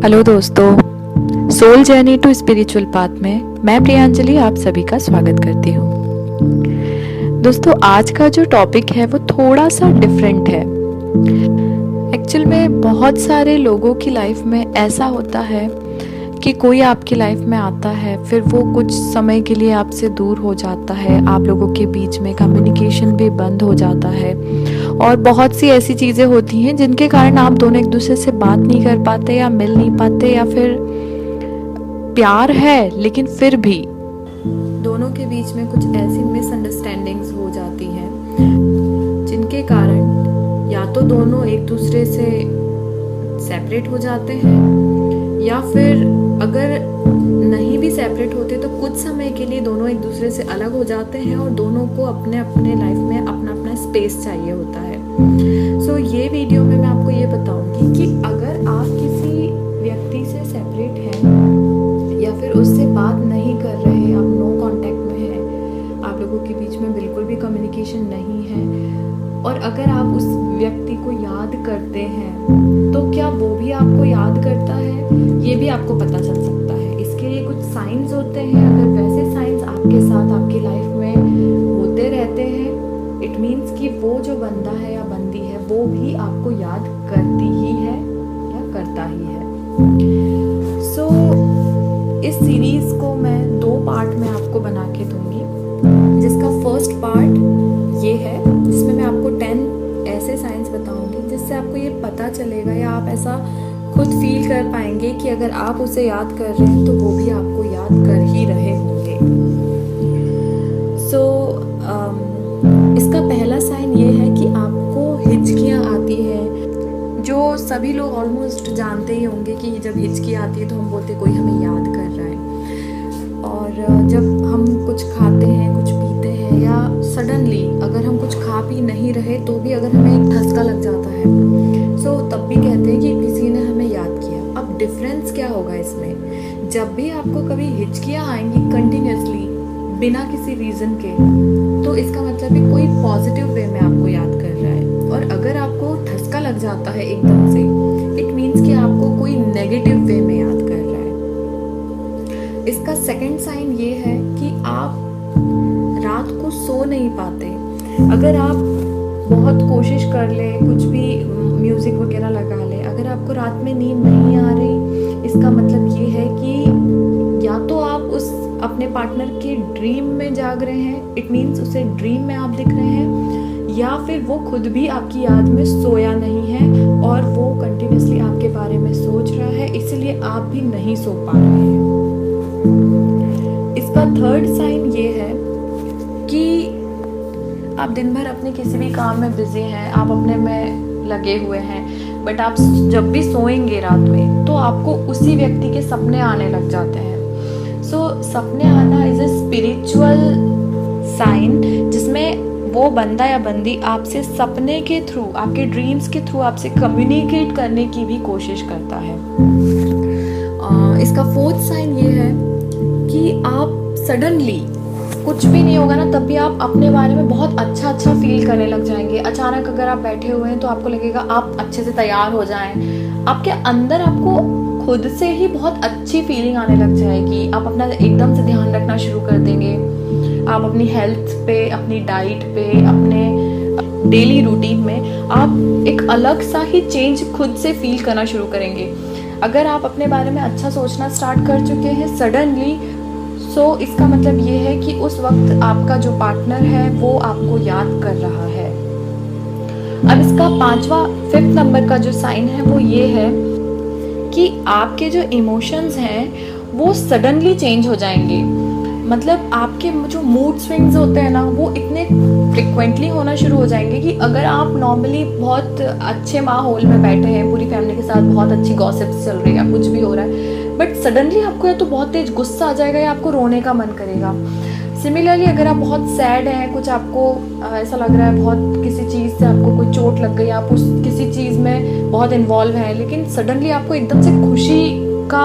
Hello दोस्तों, soul journey to spiritual path में मैं प्रियांजलि आप सभी का स्वागत करती हूँ। दोस्तों, आज का जो टॉपिक है वो थोड़ा सा डिफरेंट है। एक्चुअल में बहुत सारे लोगों की लाइफ में ऐसा होता है कि कोई आपकी लाइफ में आता है, फिर वो कुछ समय के लिए आपसे दूर हो जाता है, आप लोगों के बीच में कम्युनिकेशन भी बंद हो जाता है और बहुत सी ऐसी चीज़ें होती हैं जिनके कारण आप दोनों एक दूसरे से बात नहीं कर पाते या मिल नहीं पाते, या फिर प्यार है लेकिन फिर भी दोनों के बीच में कुछ ऐसी मिसअंडरस्टैंडिंग्स हो जाती हैं जिनके कारण या तो दोनों एक दूसरे से सेपरेट हो जाते हैं, या फिर अगर नहीं भी सेपरेट होते तो कुछ समय के लिए दोनों एक दूसरे से अलग हो जाते हैं और दोनों को अपने अपने लाइफ में अपना अपना स्पेस चाहिए होता है। सो ये वीडियो में मैं आपको ये बताऊंगी कि अगर आप किसी व्यक्ति से सेपरेट हैं या फिर उससे बात नहीं कर रहे हैं, आप नो कांटेक्ट में हैं, आप लोगों के बीच में बिल्कुल भी कम्युनिकेशन नहीं है, और अगर आप उस व्यक्ति को याद करते हैं तो क्या वो भी आपको याद करता है, ये भी आपको पता चल सकता है। इसके लिए कुछ साइंस होते हैं। अगर वैसे साइंस आपके साथ आपकी लाइफ में होते रहते हैं, इट मीन्स कि वो जो बंदा है या बंदी है वो भी आपको याद करती ही है या करता ही है। सो इस सीरीज को मैं 2 पार्ट में आपको बना के दूंगी, जिसका फर्स्ट पार्ट ये है जिसमें मैं आपको 10 ऐसे साइंस बताऊंगी जिससे आपको ये पता चलेगा या आप ऐसा खुद फील कर पाएंगे कि अगर आप उसे याद कर रहे हैं तो वो भी आपको याद कर ही रहे होंगे। सो इसका पहला साइन ये है कि आपको हिचकियाँ आती हैं, जो सभी लोग ऑलमोस्ट जानते ही होंगे कि जब हिचकी आती है तो हम बोलते कोई हमें याद कर रहा है। और जब हम कुछ खाते हैं, कुछ पीते हैं, या सडनली अगर हम कुछ खा पी नहीं रहे तो भी अगर हमें एक ठसका लग जाता है, सो तब भी कहते हैं कि किसी ने हमें याद किया। अब डिफरेंस क्या होगा इसमें? जब भी आपको कभी हिचकियाँ आएंगी कंटिन्यूसली बिना किसी रीज़न के, तो इसका मतलब है कोई पॉजिटिव वे में आपको याद कर रहा है। और अगर आपको ठसका लग जाता है एकदम से, इट मीन्स कि आपको कोई नेगेटिव वे में याद कर रहा है। इसका सेकंड साइन ये है कि आप रात को सो नहीं पाते। अगर आप बहुत कोशिश कर ले, कुछ भी म्यूज़िक वगैरह लगा ले, अगर आपको रात में नींद नहीं आ रही, इसका मतलब ये है कि या तो आप उस अपने पार्टनर के ड्रीम में जाग रहे हैं, इट मीन्स उसे ड्रीम में आप दिख रहे हैं, या फिर वो खुद भी आपकी याद में सोया नहीं है और वो कंटिन्यूसली आपके बारे में सोच रहा है, इसलिए आप भी नहीं सो पा रहे हैं। इसका थर्ड साइन ये है कि आप दिन भर अपने किसी भी काम में बिजी हैं, आप अपने में लगे हुए हैं, बट आप जब भी सोएंगे रात में तो आपको उसी व्यक्ति के सपने आने लग जाते हैं। सो सपने आना इज अ स्पिरिचुअल साइन, जिसमें वो बंदा या बंदी आपसे सपने के थ्रू, आपके ड्रीम्स के थ्रू आपसे कम्युनिकेट करने की भी कोशिश करता है। इसका फोर्थ साइन ये है कि आप सडनली, कुछ भी नहीं होगा ना, तब भी आप अपने बारे में बहुत अच्छा फील करने लग जाएंगे। अचानक अगर आप बैठे हुए हैं तो आपको लगेगा आप अच्छे से तैयार हो जाएं, आपके अंदर आपको खुद से ही बहुत अच्छी फीलिंग आने लग जाएगी। आप अपना एकदम से ध्यान रखना शुरू कर देंगे, आप अपनी हेल्थ पे, अपनी डाइट पे, अपने डेली रूटीन में आप एक अलग सा ही चेंज खुद से फील करना शुरू करेंगे। अगर आप अपने बारे में अच्छा सोचना स्टार्ट कर चुके हैं सडनली, सो इसका मतलब ये है कि उस वक्त आपका जो पार्टनर है वो आपको याद कर रहा है। अब इसका 5th नंबर का जो साइन है वो ये है कि आपके जो इमोशंस हैं वो सडनली चेंज हो जाएंगे। मतलब आपके जो मूड स्विंग्स होते हैं ना, वो इतने फ्रिक्वेंटली होना शुरू हो जाएंगे कि अगर आप नॉर्मली बहुत अच्छे माहौल में बैठे हैं, पूरी फैमिली के साथ बहुत अच्छी गॉसिप्स चल रही है या कुछ भी हो रहा है, बट सडनली आपको या तो बहुत तेज गुस्सा आ जाएगा या आपको रोने का मन करेगा। सिमिलरली अगर आप बहुत सैड हैं, कुछ आपको ऐसा लग रहा है बहुत किसी चीज़ से आपको कोई चोट लग गई, आप उस किसी चीज़ में बहुत इन्वॉल्व हैं, लेकिन सडनली आपको एकदम से खुशी का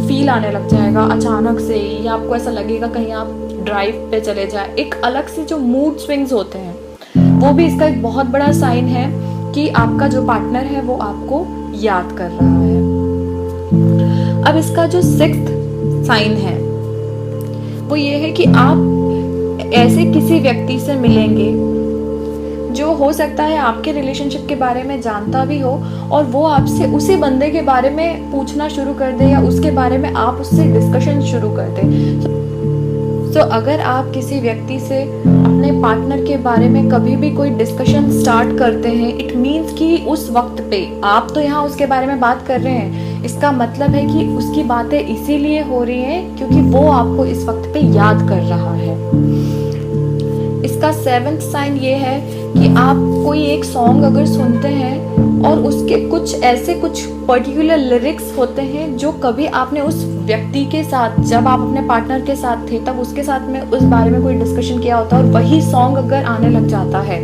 फील आने लग जाएगा अचानक से, या आपको ऐसा लगेगा कहीं आप ड्राइव पे चले जाए, एक अलग से जो मूड स्विंग्स होते हैं, वो भी इसका एक बहुत बड़ा साइन है कि आपका जो पार्टनर है वो आपको याद कर रहा है। अब इसका जो 6th साइन है वो ये है कि आप ऐसे किसी व्यक्ति से मिलेंगे जो हो सकता है आपके रिलेशनशिप के बारे में जानता भी हो और वो आपसे उसी बंदे के बारे में पूछना शुरू कर दे या उसके बारे में आप उससे डिस्कशन शुरू कर दे। तो अगर आप किसी व्यक्ति से अपने पार्टनर के बारे में कभी भी कोई डिस्कशन स्टार्ट करते हैं, इट मीन्स कि उस वक्त पे आप तो यहाँ उसके बारे में बात कर रहे हैं, इसका मतलब है कि उसकी बातें इसीलिए हो रही हैं क्योंकि वो आपको इस वक्त पे याद कर रहा है। इसका 7th साइन ये है कि आप कोई एक सॉन्ग अगर सुनते हैं और उसके कुछ पर्टिकुलर लिरिक्स होते हैं जो कभी आपने उस व्यक्ति के साथ, जब आप अपने पार्टनर के साथ थे तब उसके साथ में उस बारे में कोई डिस्कशन किया होता है और वही सॉन्ग अगर आने लग जाता है,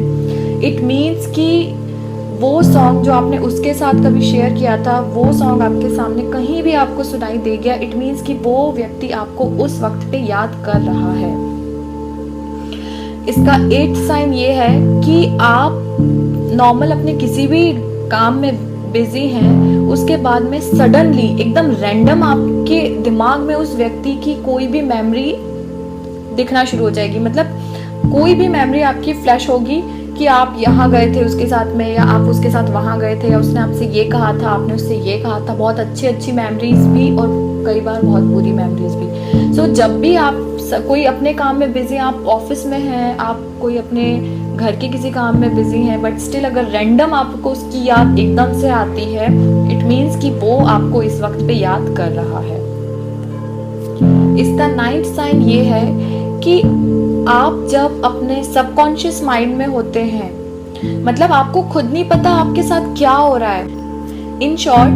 इट मीन्स कि वो सॉन्ग जो आपने उसके साथ कभी शेयर किया था वो सॉन्ग आपके सामने कहीं भी आपको सुनाई दे गया, इट मीन्स कि वो व्यक्ति आपको उस वक्त पे याद कर रहा है। इसका 8th साइन ये है कि आप नॉर्मल अपने किसी भी काम में बिजी हैं, उसके बाद में सडनली एकदम रैंडम आपके दिमाग में उस व्यक्ति की कोई भी मेमोरी दिखना शुरू हो जाएगी। मतलब कोई भी मेमोरी आपकी फ्लैश होगी कि आप यहाँ गए थे उसके साथ में, या आप उसके साथ वहाँ गए थे, या उसने आपसे ये कहा था, आपने उससे ये कहा था। बहुत अच्छी मेमोरीज भी और कई बार बहुत बुरी मेमोरीज भी। सो जब भी आप कोई अपने काम में बिजी, आप ऑफिस में हैं, आप कोई अपने घर के किसी काम में बिजी हैं, बट स्टिल अगर रैंडम आपको उसकी याद एकदम से आती है, इट मीन्स कि वो आपको इस वक्त पे याद कर रहा है। इसका 9th साइन ये है कि आप जब अपने सबकॉन्शियस माइंड में होते हैं, मतलब आपको खुद नहीं पता आपके साथ क्या हो रहा है। इन शॉर्ट,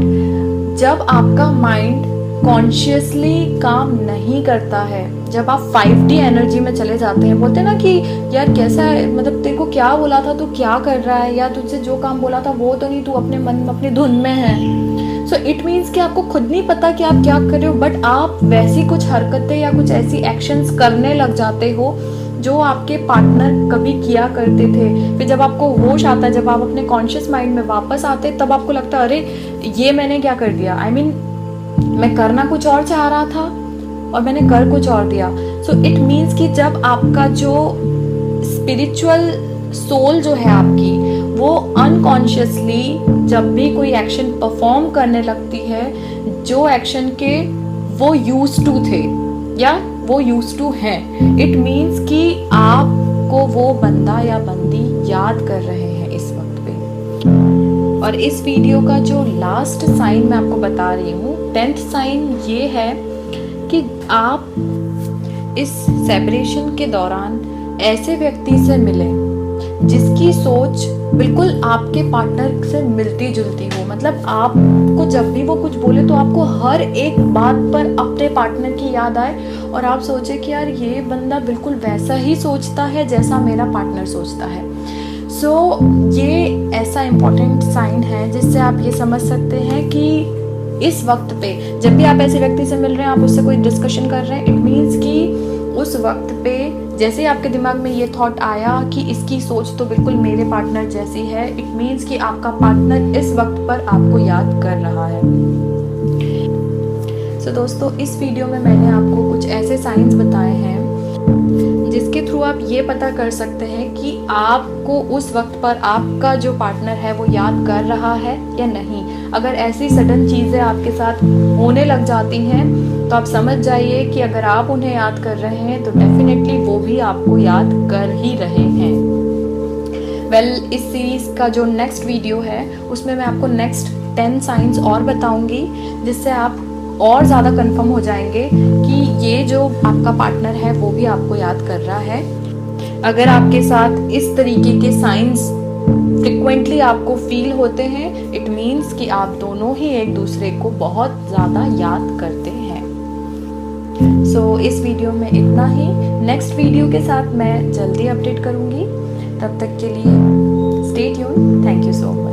जब आपका माइंड कॉन्शियसली काम नहीं करता है, जब आप 5D एनर्जी में चले जाते हैं, बोलते हैं ना कि यार कैसा है, मतलब तेरे को क्या बोला था, तू क्या कर रहा है, या तुझसे जो काम बोला था वो तो नहीं, तू अपने मन में अपनी धुन में है। सो इट मीन्स कि आपको खुद नहीं पता कि आप क्या कर रहे हो, बट आप वैसी कुछ हरकतें या कुछ ऐसी एक्शंस करने लग जाते हो जो आपके पार्टनर कभी किया करते थे। फिर जब आपको होश आता है, जब आप अपने कॉन्शियस माइंड में वापस आते, तब आपको लगता है अरे ये मैंने क्या कर दिया, I mean, मैं करना कुछ और चाह रहा था और मैंने कर कुछ और दिया। सो इट मीन्स कि जब आपका जो स्पिरिचुअल सोल जो है आपकी, वो अनकॉन्शियसली जब भी कोई एक्शन परफॉर्म करने लगती है, जो एक्शन के वो यूज्ड टू थे या वो यूज्ड टू है, इट मीन्स कि आपको वो बंदा या बंदी याद कर रहे हैं इस वक्त पे। और इस वीडियो का जो लास्ट साइन मैं आपको बता रही हूँ, 10th साइन ये है कि आप इस सेपरेशन के दौरान ऐसे व्यक्ति से मिलें जिसकी सोच बिल्कुल आपके पार्टनर से मिलती जुलती हो। मतलब आपको जब भी वो कुछ बोले तो आपको हर एक बात पर अपने पार्टनर की याद आए और आप सोचे कि यार ये बंदा बिल्कुल वैसा ही सोचता है जैसा मेरा पार्टनर सोचता है। सो ये ऐसा इम्पोर्टेंट साइन है जिससे आप ये समझ सकते हैं कि इस वक्त पे जब भी आप ऐसे व्यक्ति से मिल रहे हैं, आप उससे कोई डिस्कशन कर रहे हैं, इट मीन्स कि उस वक्त पे जैसे आपके दिमाग में ये थॉट आया कि इसकी सोच तो बिल्कुल मेरे पार्टनर जैसी है, इट मीन्स कि आपका पार्टनर इस वक्त पर आपको याद कर रहा है। सो दोस्तों, इस वीडियो में मैंने आपको कुछ ऐसे साइंस बताए हैं जिसके थ्रू आप ये पता कर सकते हैं कि आपको उस वक्त पर आपका जो पार्टनर है वो याद कर रहा है या नहीं। अगर ऐसी सडन चीज़ें आपके साथ होने लग जाती हैं तो आप समझ जाइए कि अगर आप उन्हें याद कर रहे हैं तो डेफिनेटली वो भी आपको याद कर ही रहे हैं। इस सीरीज़ का जो नेक्स्ट वीडियो है उसमें मैं आपको नेक्स्ट 10 साइंस और बताऊंगी, जिससे आप और ज़्यादा कंफर्म हो जाएंगे कि ये जो आपका पार्टनर है वो भी आपको याद कर रहा है। अगर आपके साथ इस तरीके के साइंस फ्रिक्वेंटली आपको फील होते हैं, इट मीन्स कि आप दोनों ही एक दूसरे को बहुत ज़्यादा याद करते हैं। सो इस वीडियो में इतना ही। नेक्स्ट वीडियो के साथ मैं जल्दी अपडेट करूँगी। तब तक के लिए stay tune. Thank you so much.